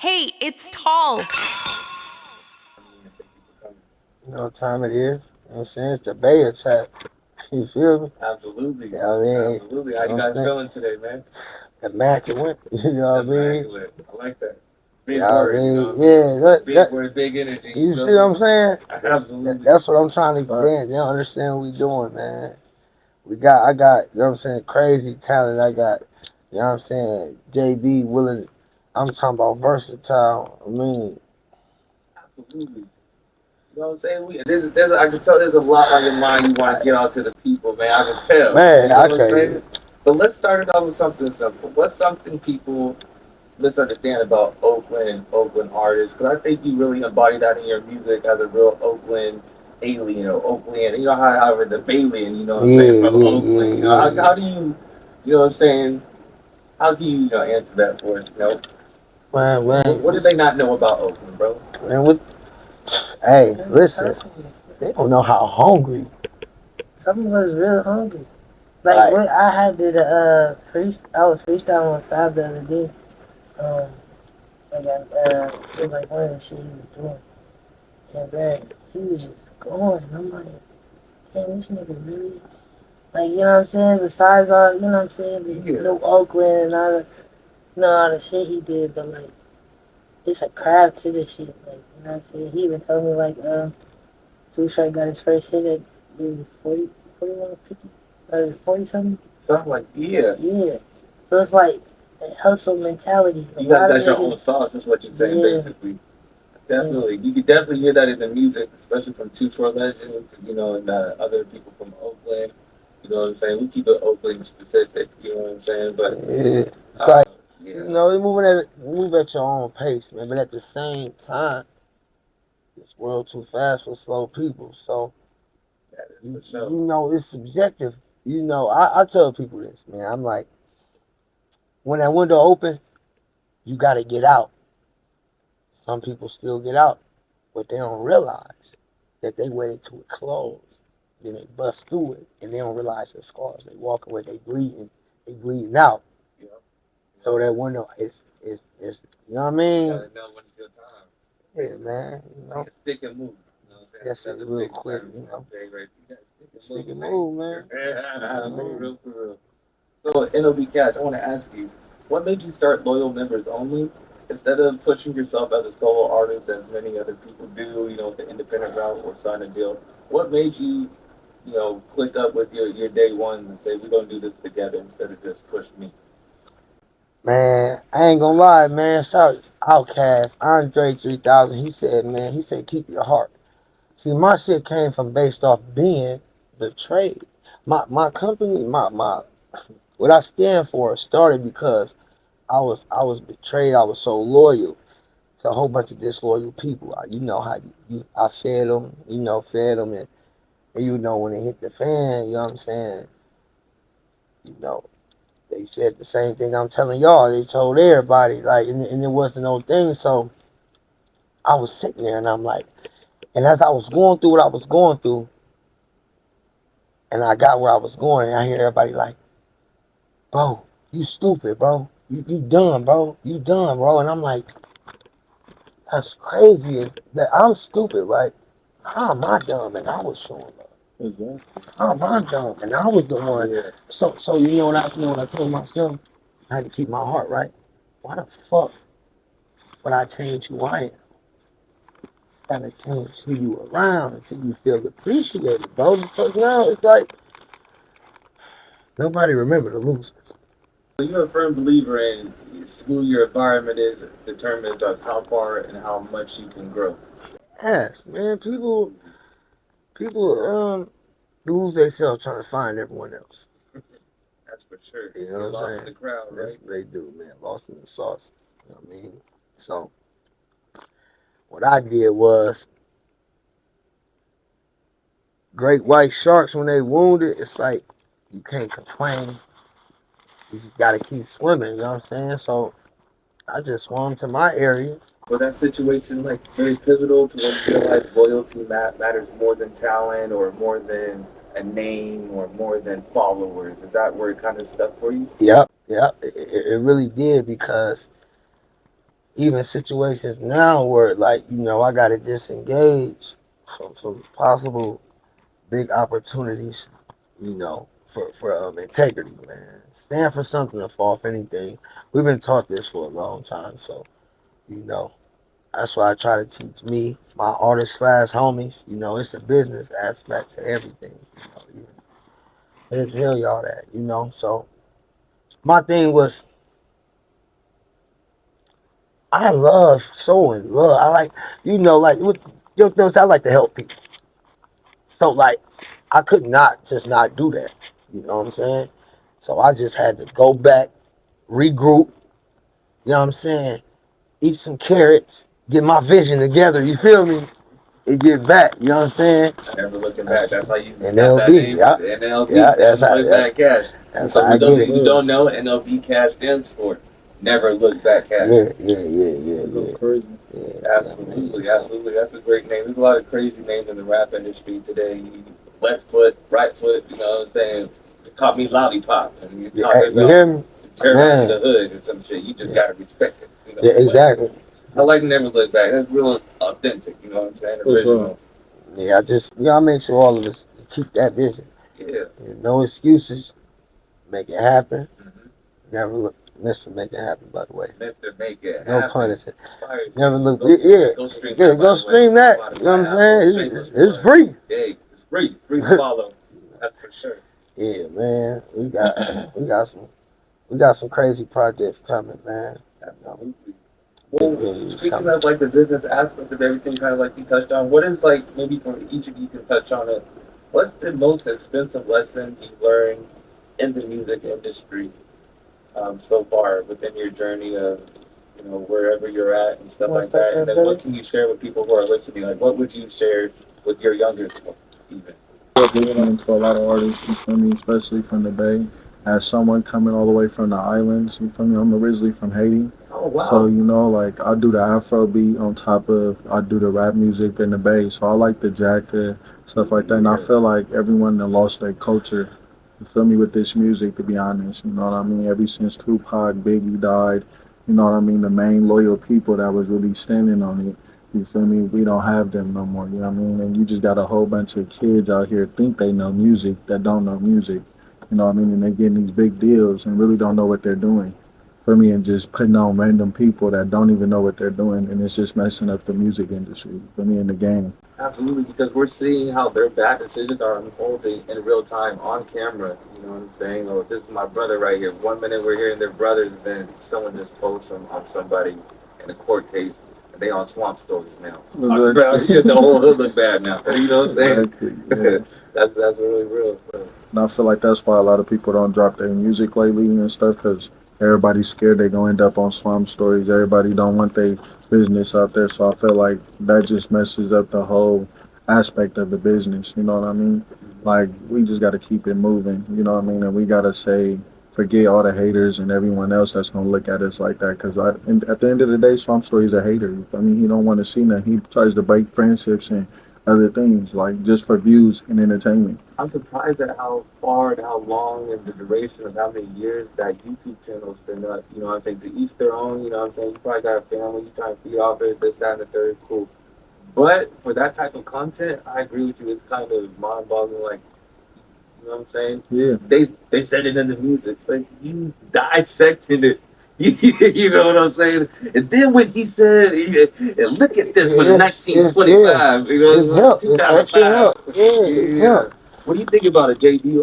Hey, it's tall. You know what time it is? You know what I'm saying? It's the Bay attack. You feel me? Absolutely. Yeah, I mean, Absolutely. you How know you what I'm guys saying? feeling today, man? Immaculate. You know what I mean? Immaculate. I like that. Big Yeah, I word, you mean, know what I mean? yeah, Big word, big energy, you you feel see what me? I'm saying? Absolutely. That's what I'm trying to But get. They don't understand what we doing, man. I got, you know what I'm saying, crazy talent. I got, you know what I'm saying, JB willing. I'm talking about versatile. I mean, absolutely. You know what I'm saying? I can tell there's a lot on your mind you want to get out to the people, man. I can tell. man, You know I what I'm saying? can't. But let's start it off with something simple. What's something people misunderstand about Oakland and Oakland artists? Because I think you really embody that in your music as a real Oakland alien or Oakland. You know however the Balian, you know what I'm saying, Yeah, from yeah, Oakland. yeah, yeah, How yeah. do you know what I'm saying? How do you answer that for us? Man, What do man, they not know about Oakland, bro? man, what? Hey, listen, they don't know how hungry. Some of us real hungry. Like Like, what I had did I was freestyling with Fab the other day. Um, it was like one of the shit he was doing, and man, he was just going. I'm like, damn, this nigga really, like, you know what I'm saying? Besides all, you know what I'm saying, the Yeah. New Oakland and all the, all the shit he did, but like, it's a craft to this shit. Like, you know what I'm saying? He even told me like, Too Short got his first hit at maybe 40, 41, 50, 40 something. Something like, yeah. Yeah. So it's like a hustle mentality. A You guys lot of got your own niggas, sauce, that's what you're saying, yeah, basically. yeah. Definitely. You can definitely hear that in the music, especially from Two Short Legends, and other people from Oakland. You know what I'm saying? We keep it Oakland specific, you know what I'm saying? But, yeah, it's uh, like, yeah, you move at your own pace, man. But at the same time, this world too fast for slow people. So that is you, for sure. you know, it's subjective. I tell people this, man. I'm like, when that window open, you got to get out. Some people still get out, but they don't realize that they waited till it closed. Then they bust through it, and they don't realize the scars. They walk away, they bleeding out. You know, So that window is you know what I you mean? gotta know when it's your time. Yeah, man. Like a stick and move. You know what I'm saying? That's it That's a real big quick, term, you know. right? You got stick and Stick move, and man. move, man. Stick and For move. real, for real. So, NLB Catch, I want to ask you, what made you start Loyal Members Only instead of pushing yourself as a solo artist, as many other people do, with the independent route or sign a deal? What made you, click up with your day ones and say, we're going to do this together instead of just push me? Man, I ain't gonna lie, man. Shout Outcast, Andre 3000. He said, keep your heart. See, my shit came from based off being betrayed. My company, what I stand for started because I was betrayed. I was so loyal to a whole bunch of disloyal people. You know how I fed them, and you know when it hit the fan, you know what I'm saying. You know they said the same thing I'm telling y'all. They told everybody like, and it wasn't no thing. So I was sitting there, and I'm like, and as I was going through what I was going through, and I got where I was going, and I hear everybody like, bro, you stupid, bro. You dumb, bro. You dumb, bro. And I'm like, that's crazy. Is that I'm stupid, right? How am I dumb? And I was showing up. Exactly. How am I dumb? And I was the one. Yeah. So what I told myself? I had to keep my heart right. Why the fuck would I change who I am? It's gotta change who you around until you feel appreciated, bro. Because now it's like nobody remember the losers. So you're a firm believer in who your environment is determines us how far and how much you can grow. Yes, man. People lose themselves trying to find everyone else. That's for sure. You know what Get I'm lost in saying? the crowd, That's right? what they do, man. Lost in the sauce. You know what I mean? So what I did was great white sharks when they wounded, it's like you can't complain. You just gotta keep swimming, you know what I'm saying? So I just swam to my area. Was that situation like very pivotal to when you realized loyalty matters more than talent or more than a name or more than followers? Is that where it kind of stuck for you? Yep, yep. It really did because even situations now where like I got to disengage from possible big opportunities, for integrity, man. Stand for something or fall for anything. We've been taught this for a long time, so you know that's why I try to teach me, my artist slash homies. It's a business aspect to everything. Even they tell y'all that. So my thing was, I love showing love. I like, like with your things. I like to help people. So like, I could not just not do that. You know what I'm saying? So I just had to go back, regroup. You know what I'm saying? Eat some carrots, get my vision together. You feel me? And get back. You know what I'm saying? Never looking That's back. That's how you got that NLB. name, Yeah, NLB. yeah. Never look back, cash. And That's how so I we don't. get If it. you don't know, NLB cash stands for never look back, cash. Yeah. Crazy. Yeah, man. Absolutely, So absolutely. That's a great name. There's a lot of crazy names in the rap industry today. Left foot, right foot. You know what I'm saying? They caught me lollipop, and you're yeah, talking you about hear me, terrorizing the man? hood and some shit. You just Yeah, gotta respect it. yeah, But exactly. I like never look back. That's real authentic. You know what I'm saying? For sure. Original. Yeah, I just gotta make sure all of us keep that vision. Yeah. No excuses. Make it happen. Mm-hmm. Never look, Mr. Make it happen. By the way, Mister, make it no pun happen. intended. Fire Never team. look. Go, Yeah, go stream yeah. that, by Go the way. stream that. You know what Spotify, I'm Apple, saying? shameless It's plug. free. Hey, it's free. Free to follow. That's for sure. Yeah, man. We got some crazy projects coming, man. Absolutely. Big Well, news speaking coming. of like the business aspect of everything, kind of like you touched on, what is like maybe for each of you can touch on it? What's the most expensive lesson you've learned in the music industry so far within your journey of wherever you're at and stuff What's like that, that? And then what brother? can you share with people who are listening? Like, what would you share with your younger self, even? Listening to a lot of artists, you feel me, especially from the Bay. As someone coming all the way from the islands, you feel me, I'm originally from Haiti. Oh So, wow. like I do the Afro beat on top of I do the rap music in the Bay. So I like the jacket, stuff like that. And I Yeah. feel like everyone that lost their culture, you feel me, with this music, to be honest. You know what I mean? Ever since Tupac, Biggie died, you know what I mean? The main loyal people that was really standing on it. You feel me? We don't have them no more. You know what I mean? And you just got a whole bunch of kids out here think they know music that don't know music. You know what I mean? And they getting these big deals and really don't know what they're doing. For me, and just putting on random people that don't even know what they're doing, and it's just messing up the music industry. For me, in the game. Absolutely, because we're seeing how their bad decisions are unfolding in real time on camera. You know what I'm saying? Oh, this is my brother right here. 1 minute we're hearing their brothers, then someone just told some on somebody in a court case, and they on swamp stories now. Bro, Exactly. the whole hood look bad now. You know what I'm saying? Exactly. Yeah. That's really real. So. And I feel like that's why a lot of people don't drop their music lately and stuff because everybody's scared they're going to end up on Swamp Stories. Everybody don't want their business out there. So I feel like that just messes up the whole aspect of the business. You know what I mean? Like, we just got to keep it moving. You know what I mean? And we got to say, forget all the haters and everyone else that's going to look at us like that. Because at the end of the day, Swamp Story's a hater. I mean, he don't want to see nothing. He tries to break friendships and other things, like just for views and entertainment. I'm surprised at how far and how long and the duration of how many years that YouTube channel's been up. You know what I'm saying? To each their own, you know what I'm saying? You probably got a family, you trying to feed off it, this, that, and the third, cool. But for that type of content, I agree with you. It's kind of mind-boggling. Like, you know what I'm saying? Yeah. They said it in the music, but you dissected it. You know what I'm saying? And then when he said, and "Look at this with Yeah. 1925," you know, It's help. It's extra 2005. help. Yeah, it's Yeah. help. What do you think about it, JB?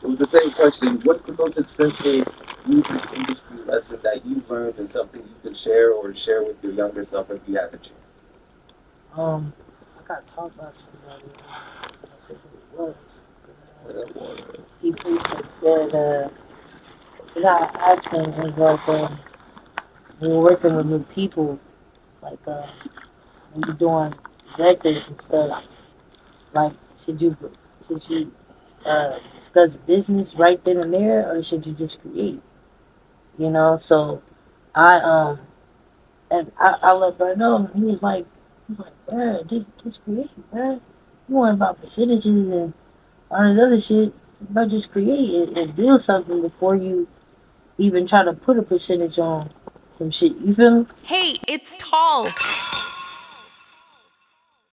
With the same question, what's the most expensive music industry lesson that you've learned and something you can share or share with your younger self if you had the chance? Um, I got taught by somebody. I forget who it was. He basically said, you got ask him is like, when you're working with new people, like, when you're doing records and stuff, like, should you, should you, discuss business right then and there, or should you just create? So I, I let Bert know, and he was like, bruh, just create, bruh. You want about percentages and all this other shit, but just create it and build something before you even try to put a percentage on some shit. You feel me? Hey, it's tall.